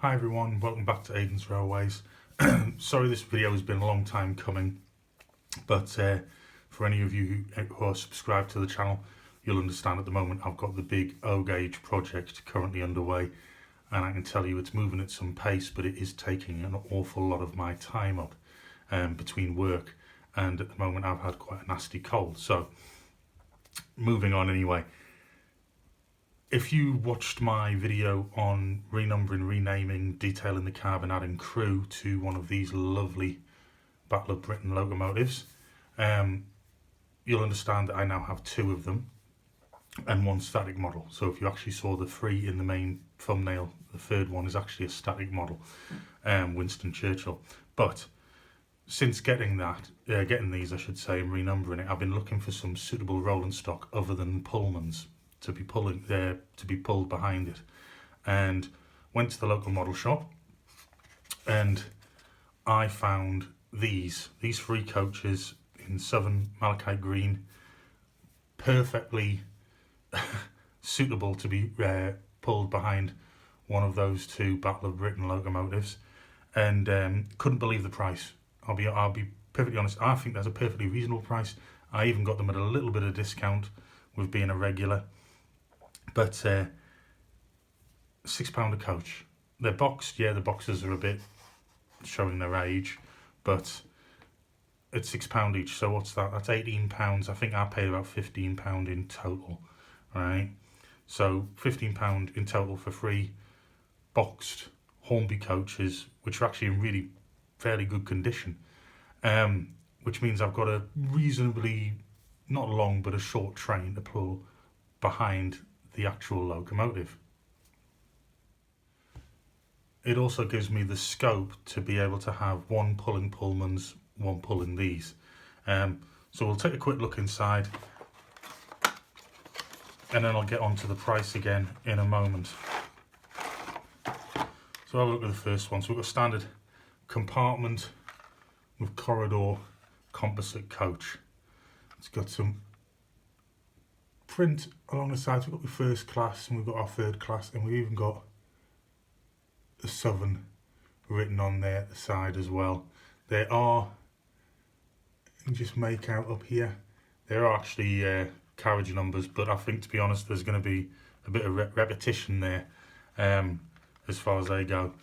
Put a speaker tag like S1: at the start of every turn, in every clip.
S1: Hi everyone, welcome back to Aidans Railways. Sorry this video has been a long time coming, but for any of you who are subscribed to the channel, you'll understand at the moment I've got the big O-gauge project currently underway, and I can tell you it's moving at some pace, but it is taking an awful lot of my time up between work, and at the moment I've had quite a nasty cold. So moving on anyway. If you watched my video on renumbering, renaming, detailing the cab and adding crew to one of these lovely Battle of Britain locomotives, you'll understand that I now have two of them and one static model. So if you actually saw the three in the main thumbnail, the third one is actually a static model, Winston Churchill. But since getting these, I should say, and renumbering it, I've been looking for some suitable rolling stock other than Pullmans to be pulled behind it, and went to the local model shop, and I found these three coaches in Southern Malachite Green, perfectly suitable to be pulled behind one of those two Battle of Britain locomotives, and couldn't believe the price. I'll be perfectly honest. I think that's a perfectly reasonable price. I even got them at a little bit of discount with being a regular. But £6 a coach. They're boxed, yeah, the boxes are a bit showing their age, but it's £6 each, so what's that? That's £18. I think I paid about £15 in total, right? So £15 in total for three boxed Hornby coaches, which are actually in really fairly good condition, which means I've got a reasonably, not long, but a short train to pull behind the actual locomotive. It also gives me the scope to be able to have one pulling Pullmans, one pulling these. So we'll take a quick look inside, and then I'll get onto the price again in a moment. So have a look at the first one. So we've got a standard compartment with corridor composite coach. It's got some print along the sides. We've got the first class and we've got our third class, and we've even got the Southern written on there at the side as well. There are, you can just make out up here, there are actually carriage numbers, but I think, to be honest, there's going to be a bit of repetition there as far as they go.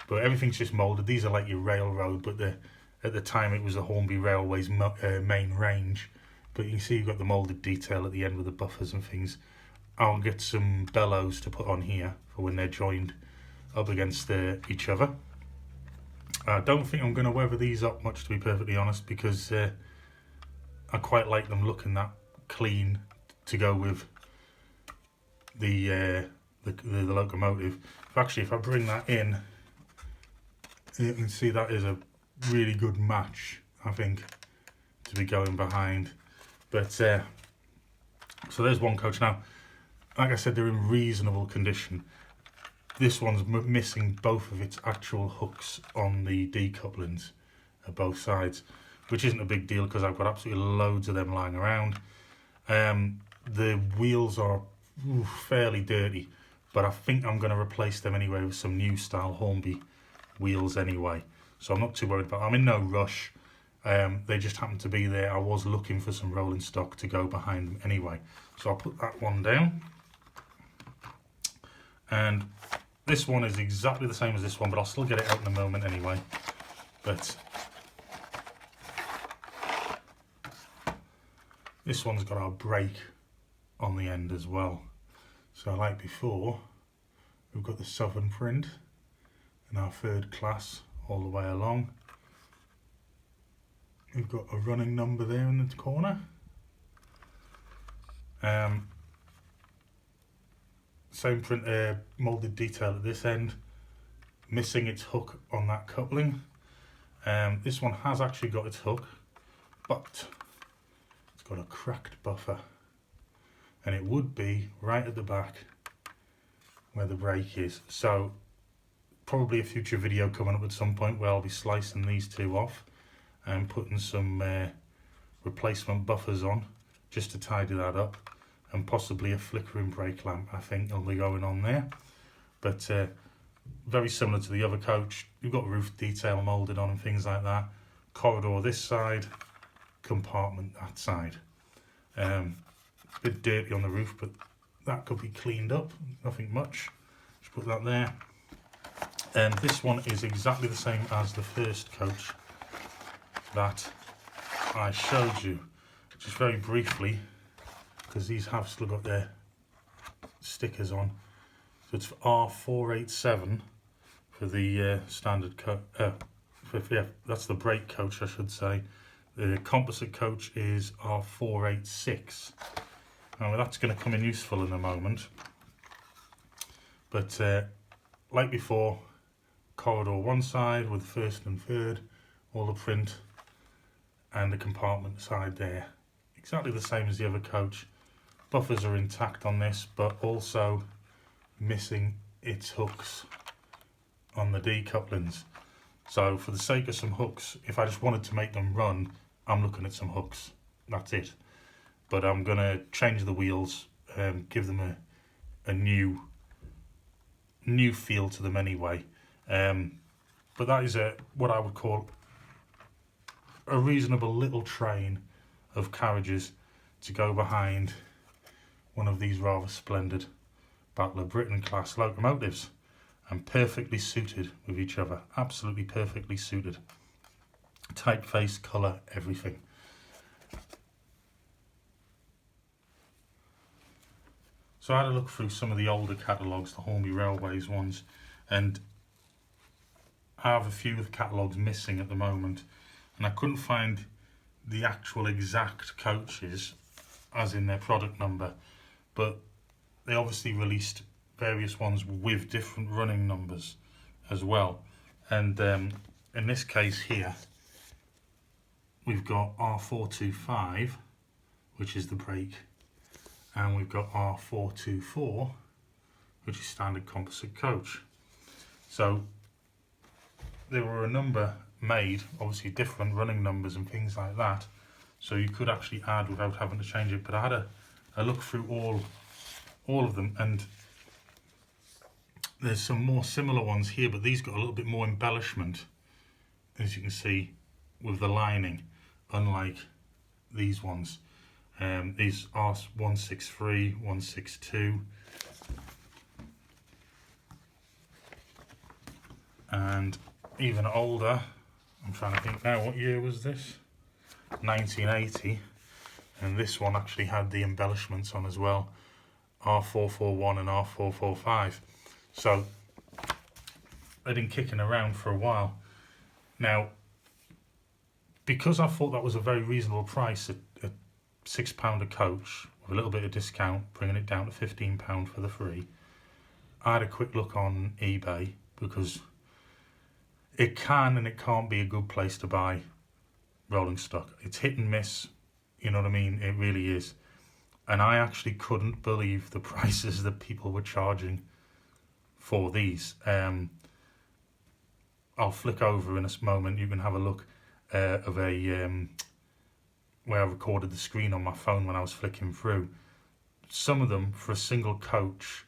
S1: But everything's just moulded. These are like your railroad, but at the time it was the Hornby Railways main range. But you can see you've got the moulded detail at the end with the buffers and things. I'll get some bellows to put on here for when they're joined up against each other. I don't think I'm going to weather these up much, to be perfectly honest, because I quite like them looking that clean to go with the locomotive. If I bring that in, you can see that is a really good match, I think, to be going behind. But so there's one coach. Now, like I said, they're in reasonable condition. This one's missing both of its actual hooks on the decouplings at both sides, which isn't a big deal because I've got absolutely loads of them lying around. The wheels are fairly dirty, but I think I'm going to replace them anyway with some new style Hornby wheels anyway. So I'm not too worried about it. I'm in no rush. They just happen to be there. I was looking for some rolling stock to go behind them anyway. So I'll put that one down. And this one is exactly the same as this one, but I'll still get it out in a moment anyway. But this one's got our brake on the end as well. So like before, we've got the Southern print and our third class all the way along. We've got a running number there in the corner. Same print, moulded detail at this end, missing its hook on that coupling. This one has actually got its hook, but it's got a cracked buffer, and it would be right at the back where the brake is. So probably a future video coming up at some point where I'll be slicing these two off and putting some replacement buffers on just to tidy that up, and possibly a flickering brake lamp I think will be going on there. But very similar to the other coach. You've got roof detail moulded on and things like that. Corridor this side, compartment that side. A bit dirty on the roof, but that could be cleaned up, nothing much. Just put that there. And this one is exactly the same as the first coach that I showed you, just very briefly, because these have still got their stickers on. So it's R487 for the standard coach. Yeah, that's the brake coach, I should say. The composite coach is R486. Now that's going to come in useful in a moment. But like before, corridor one side with first and third, all the print, and the compartment side there. Exactly the same as the other coach. Buffers are intact on this, but also missing its hooks on the decouplings. So for the sake of some hooks, if I just wanted to make them run, I'm looking at some hooks. That's it. But I'm going to change the wheels and give them a new feel to them anyway. But that is what I would call a reasonable little train of carriages to go behind one of these rather splendid Battle of Britain class locomotives, and perfectly suited with each other. Absolutely perfectly suited. Typeface, colour, everything. So I had a look through some of the older catalogues, the Hornby Railways ones, and I have a few of the catalogues missing at the moment, and I couldn't find the actual exact coaches as in their product number, but they obviously released various ones with different running numbers as well. And in this case here, we've got R425, which is the brake, and we've got R424, which is standard composite coach. So there were a number made, obviously different running numbers and things like that, so you could actually add without having to change it. But I had a look through all of them, and there's some more similar ones here, but these got a little bit more embellishment, as you can see, with the lining, unlike these ones. These are 163, 162, and even older. I'm trying to think now, what year was this? 1980, and this one actually had the embellishments on as well, R441 and R445. So they've been kicking around for a while. Now, because I thought that was a very reasonable price at £6 a coach, with a little bit of discount, bringing it down to £15 for the free, I had a quick look on eBay, because it can and it can't be a good place to buy rolling stock. It's hit and miss, you know what I mean? It really is. And I actually couldn't believe the prices that people were charging for these. I'll flick over in a moment. You can have a look of a where I recorded the screen on my phone when I was flicking through. Some of them for a single coach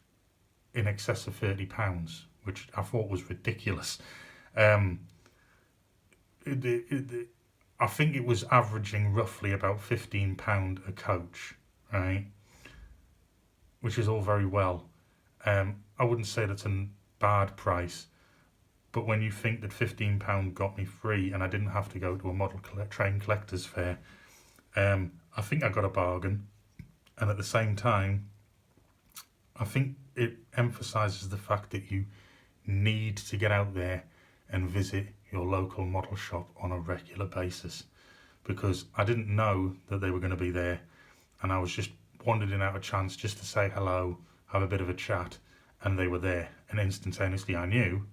S1: in excess of £30, which I thought was ridiculous. I think it was averaging roughly about £15 a coach, right? Which is all very well. I wouldn't say that's a bad price, but when you think that £15 got me free and I didn't have to go to a model train collector's fair, I think I got a bargain. And at the same time, I think it emphasises the fact that you need to get out there and visit your local model shop on a regular basis, because I didn't know that they were going to be there, and I was just wandering out of chance just to say hello, have a bit of a chat, and they were there, and instantaneously I knew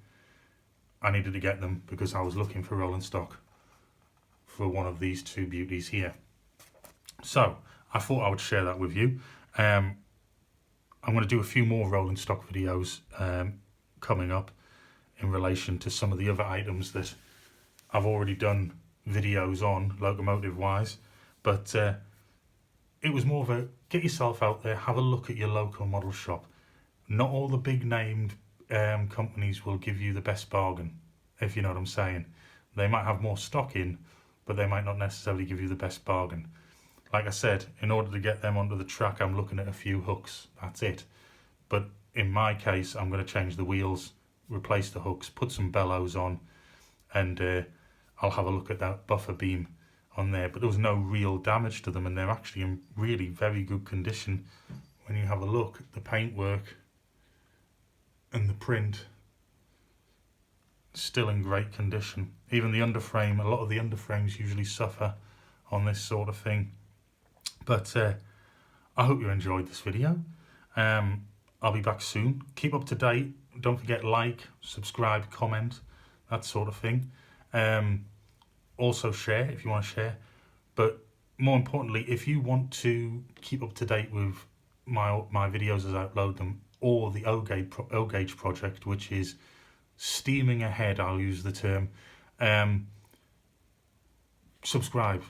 S1: I needed to get them, because I was looking for rolling stock for one of these two beauties here. So I thought I would share that with you. I'm going to do a few more rolling stock videos coming up in relation to some of the other items that I've already done videos on, locomotive wise, but it was more of a get yourself out there, have a look at your local model shop. Not all the big named companies will give you the best bargain, if you know what I'm saying. They might have more stock in, but they might not necessarily give you the best bargain. Like I said, in order to get them onto the track, I'm looking at a few hooks. That's it. But in my case, I'm going to change the wheels, replace the hooks, put some bellows on, and I'll have a look at that buffer beam on there. But there was no real damage to them, and they're actually in really very good condition. When you have a look at the paintwork and the print, still in great condition. Even the underframe, a lot of the underframes usually suffer on this sort of thing. But I hope you enjoyed this video. I'll be back soon. Keep up to date. Don't forget, like, subscribe, comment, that sort of thing. Also share if you want to share. But more importantly, if you want to keep up to date with my videos as I upload them, or the O-Gauge project, which is steaming ahead, I'll use the term, subscribe.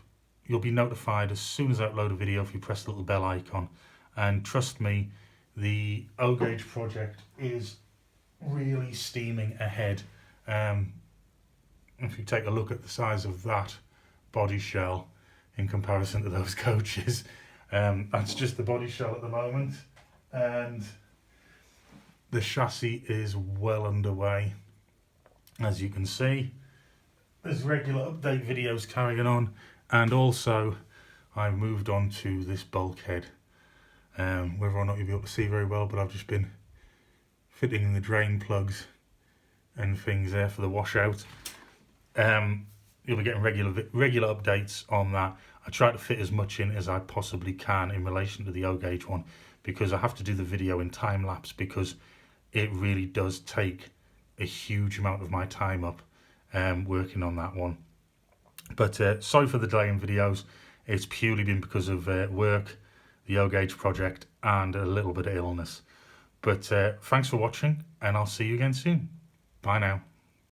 S1: You'll be notified as soon as I upload a video if you press the little bell icon. And trust me, the O-Gauge project is really steaming ahead. If you take a look at the size of that body shell in comparison to those coaches, that's just the body shell at the moment, and the chassis is well underway. As you can see, there's regular update videos carrying on, and also I've moved on to this bulkhead. Whether or not you'll be able to see very well, but I've just been fitting in the drain plugs and things there for the washout. You'll be getting regular updates on that. I try to fit as much in as I possibly can in relation to the O-Gauge one, because I have to do the video in time lapse, because it really does take a huge amount of my time up working on that one. But sorry for the delay in videos. It's purely been because of work, the O-Gauge project, and a little bit of illness. But thanks for watching, and I'll see you again soon. Bye now.